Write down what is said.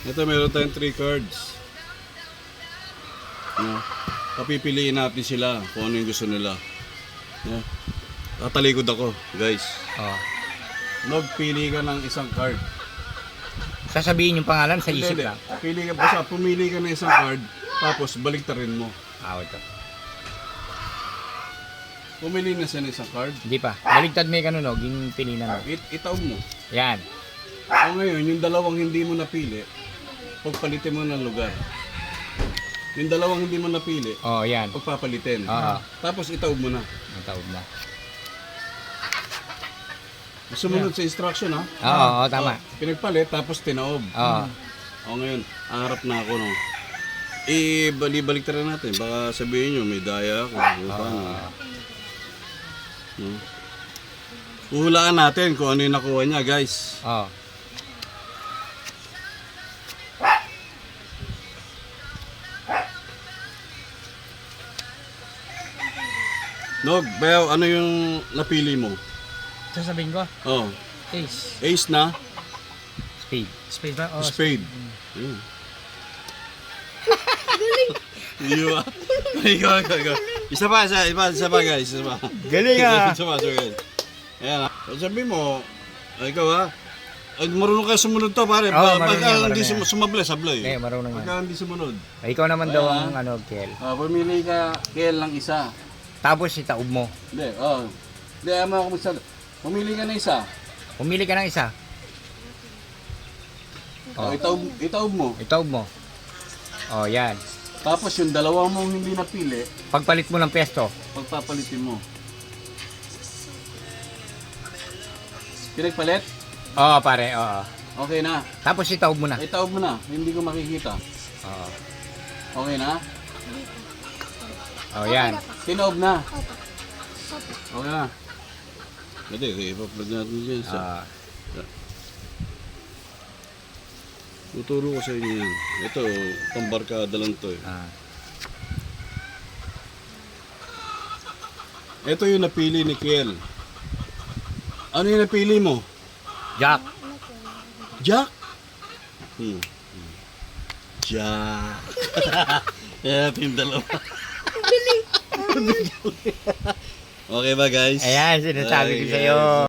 Ito, meron tayong 3 cards. No? Papipiliin natin sila kung ano yung gusto nila. No? Tatalikod ako, guys. Oh. Magpili ka ng isang card. Sasabihin yung pangalan sa isip Hindi, lang. pumili ka ng isang card, tapos baliktarin mo. Ito. Pumili na siya ng isang card. Hindi pa. Baligtad may kanunog, yung pili na no. Itaw mo. Yan. O ngayon, yung dalawang hindi mo napili, pagpalitin mo ng lugar. Yung dalawang hindi mo napili, Oh, yan. pagpapalitin. Oo. Tapos itaob mo na. Ang taob na. Sumunod sa instruction, ha? Oo, tama. Pinagpalit, tapos tinaob. Oo. O ngayon, harap na ako, no? Balik na natin. Baka sabihin nyo, may daya ako. No? Uhulaan natin kung ano yung nakuha niya, guys. Oo. Nog, Beo, ano yung napili mo? Sasabihin ko? Oh, Ace. ace na, Spade. Spade ba? Oh, spade. Yun. Iyo ah. Ikaw. Isa pa guys. Isa pa. Galing ah. Isa pa guys. Ayan ah. Sabi mo, ikaw ah. Marunong ka sumunod to pare. Pagka hindi sablay. Marunong yan. Pagka hindi sumunod. Ikaw naman daw ang ano, Kel. Pumili ka, Kel lang isa. Tapos itaob mo. Hindi, Hindi, ama ako masyado. Pumili ka na isa. Pumili ka ng isa. Itaob mo. Itaob mo. Oh, yan. Tapos yung dalawang mong hindi napili, Pagpalit mo ng pesto. pagpapalitin mo. Pinagpalit? Oo, pare. Oo. Okay na. Tapos itaob mo na. Itaob mo na. Hindi ko makikita. Oo. Okay na? Oh, yan. Tinaob na. Okay na. Pwede, ipa-plug natin dyan sa... Tuturo ko sa inyo yan. Ito, pambarkada lang to eh. Ito yung napili ni Kiel. Ano yung napili mo? Jack. Jack? Jack. Ito yung dalawa. Okay ba guys? Ayan, sinasabi ko sa'yo.